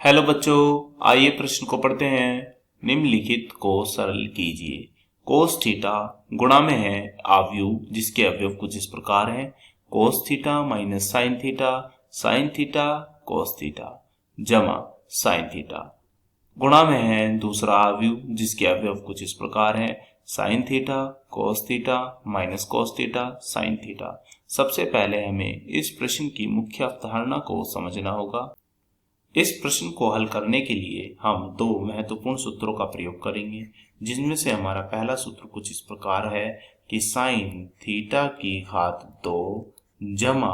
Hello बच्चों, आइए प्रश्न को पढ़ते हैं। निम्नलिखित को सरल कीजिए। कोस थीटा गुणा में है आव्यूह जिसके अवयव कुछ इस प्रकार हैं। Cos theta minus sine theta cos theta जमा साइन थीटा गुणा में है दूसरा आव्यूह जिसके अवयव कुछ इस प्रकार हैं। Sine theta minus cos theta sine theta. सबसे पहले हमें इस प्रश्न की मुख्य अवधारणा को समझना होगा। इस प्रश्न को हल करने के लिए हम दो महत्वपूर्ण सूत्रों का प्रयोग करेंगे, जिनमें से हमारा पहला सूत्र कुछ इस प्रकार है कि साइन थीटा की घात 2 जमा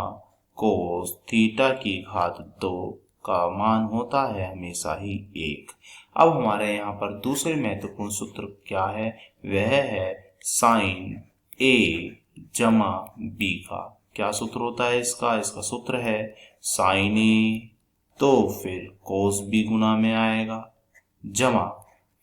कोस थीटा की घात 2 का मान होता है हमेशा ही 1। अब हमारे यहाँ पर दूसरे महत्वपूर्ण सूत्र क्या है, वह है साइन ए जमा बी का। क्या सूत्र होता है इसका सूत्र है साइन ए तो फिर कोस बी गुना में आएगा, जमा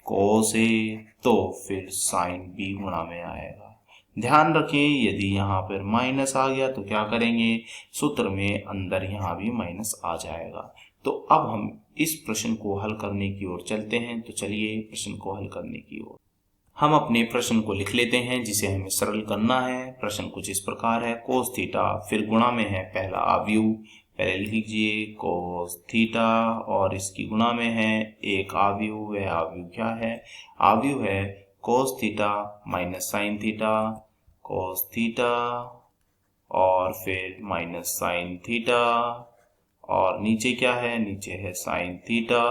कोस ए तो फिर साइन बी गुना में आएगा। ध्यान रखें, यदि यहाँ पर माइनस आ गया तो क्या करेंगे, सूत्र में अंदर यहाँ भी माइनस आ जाएगा। तो अब हम इस प्रश्न को हल करने की ओर चलते हैं। तो चलिए प्रश्न को हल करने की ओर हम अपने प्रश्न को लिख लेते हैं, जिसे हमें सरल करना है। प्रश्न कुछ इस प्रकार है, कोस थीटा फिर गुणा में है पहला आव्यूह। पहले लिख लीजिए कोस थीटा और इसकी गुणा में है एक आव्यूह। वह आव्यूह क्या है, आव्यूह है cos theta minus sine theta cos theta और फिर माइनस साइन थीटा और नीचे क्या है, नीचे है साइन थीटा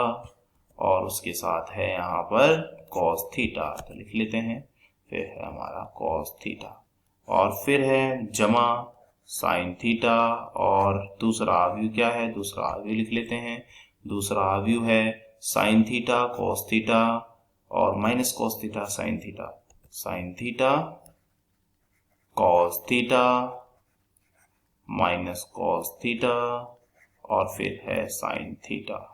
और उसके साथ है यहाँ पर कॉस थीटा। तो लिख लेते हैं, फिर है हमारा कॉस थीटा और फिर है जमा साइन थीटा और दूसरा आव्यूह क्या है, दूसरा आव्यूह लिख लेते हैं। दूसरा आव्यूह है साइन थीटा कॉस थीटा और minus cos theta sine theta cos theta minus cos theta और फिर है साइन थीटा।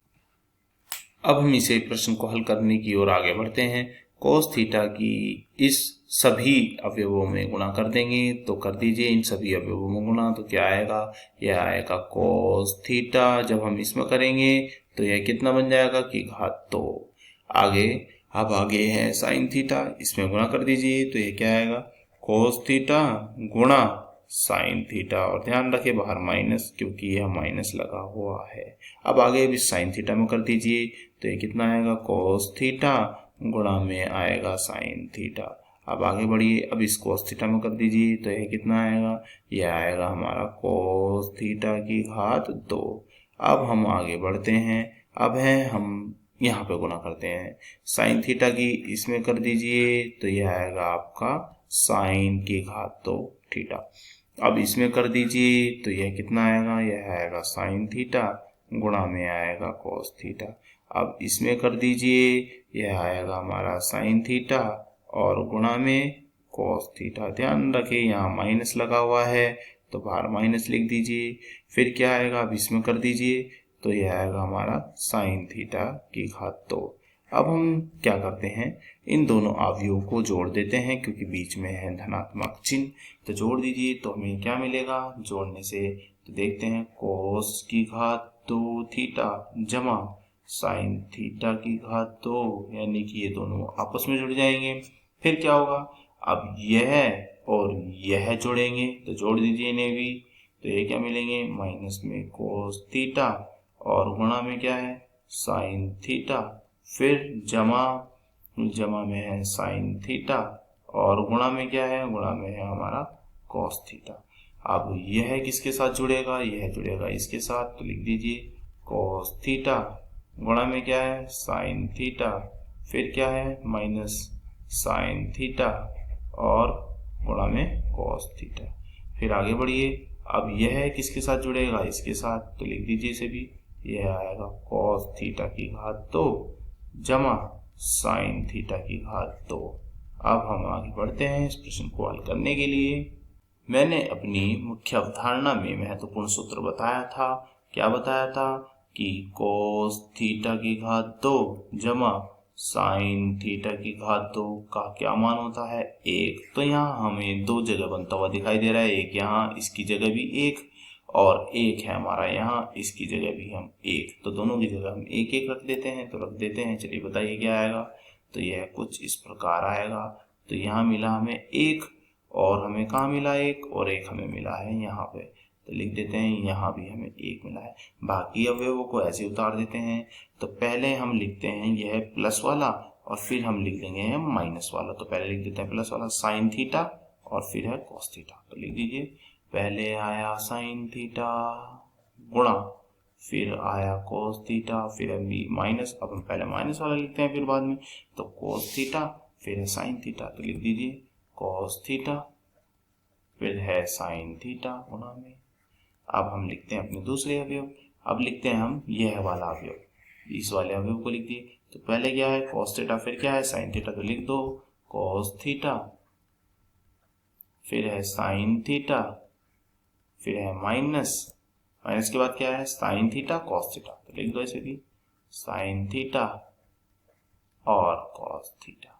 अब हम इसे प्रश्न को हल करने की ओर आगे बढ़ते हैं। कोस थीटा की इस सभी अवयवों में गुणा कर देंगे। तो कर दीजिए इन सभी अवयवों में गुणा, तो क्या आएगा, यह आएगा कोस थीटा। जब हम इसमें करेंगे तो यह कितना बन जाएगा कि घात 2। अब आगे है साइन थीटा, इसमें गुणा कर दीजिए तो यह क्या आएगा, कोस थीटा गुणा साइन थीटा और ध्यान रखें बाहर माइनस, क्योंकि यह माइनस लगा हुआ है। अब आगे भी साइन थीटा में कर दीजिए तो ये कितना आएगा, कोस थीटा गुणा में आएगा साइन थीटा। अब आगे बढ़िए, अब इस कोस थीटा में कर दीजिए तो यह कितना आएगा, यह आएगा हमारा कोस थीटा की घात 2। अब हम आगे बढ़ते हैं, अब है हम यहाँ पे गुणा करते हैं। साइन थीटा की इसमें कर दीजिए तो यह आएगा आपका साइन की घात 2 थीटा। अब इसमें कर दीजिए तो यह कितना आएगा, यह आएगा साइन थीटा गुणा में आएगा कोस थीटा। अब इसमें कर दीजिए, यह आएगा हमारा साइन थीटा और गुणा में कोस थीटा। ध्यान रखें यहाँ माइनस लगा हुआ है तो बाहर माइनस लिख दीजिए। फिर क्या आएगा, अब इसमें कर दीजिए तो यह आएगा हमारा साइन थीटा की घात 2। अब हम क्या करते हैं, इन दोनों अवयवों को जोड़ देते हैं, क्योंकि बीच में है धनात्मक चिन्ह। तो जोड़ दीजिए तो हमें क्या मिलेगा, जोड़ने से तो देखते हैं कोस की घात 2 थीटा जमा साइन थीटा की घात 2, यानी कि ये दोनों आपस में जुड़ जाएंगे। फिर क्या होगा, अब यह और यह जोड़ेंगे तो जोड़ दीजिए इन्हें भी, तो ये क्या मिलेंगे, माइनस में कोस थीटा और गुणा में क्या है साइन थीटा। फिर जमा में है साइन थीटा और गुणा में क्या है, गुणा में है हमारा कॉस थीटा। अब यह किसके साथ जुड़ेगा, यह जुड़ेगा इसके साथ, तो लिख दीजिए कॉस थीटा गुणा में क्या है साइन थीटा। फिर क्या है माइनस साइन थीटा और गुणा में कॉस थीटा। फिर आगे बढ़िए, अब यह किसके साथ जुड़ेगा, इसके साथ, तो लिख दीजिए इसे भी, यह आएगा कॉस थीटा की घात 2 जमा साइन थीटा की घात 2। अब हम आगे बढ़ते हैं इस प्रश्न को हल करने के लिए। मैंने अपनी मुख्य अवधारणा में महत्वपूर्ण सूत्र बताया था। क्या बताया था कि कोस थीटा की घात 2 जमा साइन थीटा की घात 2 का क्या मान होता है, 1। तो यहाँ हमें दो जगह बनता हुआ दिखाई दे रहा है, एक यहाँ इसकी जगह भी 1 और एक है हमारा यहाँ, इसकी जगह भी हम एक, तो दोनों की जगह हम एक एक रख देते हैं, तो रख देते हैं। चलिए बताइए क्या आएगा। तो यह कुछ इस प्रकार आएगा। तो यहाँ मिला हमें एक, और हमें कहाँ मिला एक, और एक हमें मिला है यहाँ पे, तो लिख देते हैं यहाँ भी हमें एक मिला है। बाकी अवयवों को ऐसे उतार देते हैं। तो पहले हम लिखते हैं यह प्लस वाला, और फिर हम लिख देंगे माइनस वाला। तो पहले लिख देते हैं प्लस वाला साइन थीटा, और फिर है कॉस थीटा। तो लिख दीजिए, पहले आया साइन थीटा गुणा, फिर आया कॉस थीटा, फिर अभी माइनस, अब हम पहले माइनस वाला लिखते हैं फिर बाद में, तो कॉस थीटा, फिर है साइन थीटा। तो लिख दीजिए कॉस थीटा, फिर है साइन थीटा गुणा में। अब हम लिखते हैं अपने दूसरे अवयव। अब लिखते हैं हम यह वाला अवयव, इस वाले अवयव को लिख दिए। तो पहले क्या है कॉस थीटा, फिर क्या है साइन थीटा, तो लिख दो कॉस थीटा, फिर है साइन थीटा, फिर है माइनस, माइनस के बाद क्या है साइन थीटा कॉस थीटा। तो लिख दो ऐसे भी साइन थीटा और कॉस थीटा।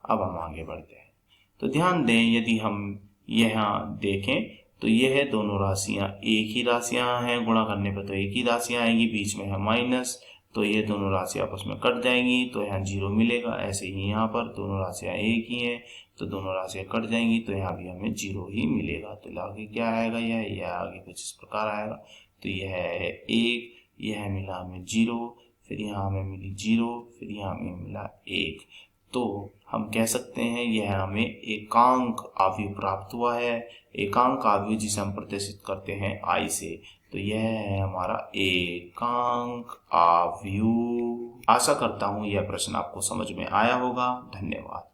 अब हम आगे बढ़ते हैं। तो ध्यान दें, यदि हम यहाँ देखें तो यह दोनों राशियां एक ही राशियां हैं, गुणा करने पर तो एक ही राशियां आएंगी, बीच में है माइनस, तो ये दोनों राशियां आपस में कट जाएंगी, तो यहाँ जीरो मिलेगा। ऐसे ही यहाँ पर दोनों राशियां एक ही हैं, तो दोनों राशियां कट जाएंगी, तो यहाँ भी हमें जीरो ही मिलेगा। तो आगे क्या आएगा, यह आगे कुछ इस प्रकार आएगा। तो यह है एक, यह मिला हमें जीरो, फिर यहाँ हमें मिली जीरो, फिर यहाँ हमें मिला एक। तो हम कह सकते हैं यह हमें एकांक आव्यूह प्राप्त हुआ है। एकांक आव्यूह जिसे हम प्रदर्शित करते हैं आई से, तो यह है हमारा एकांक आव्यूह। आशा करता हूं यह प्रश्न आपको समझ में आया होगा। धन्यवाद।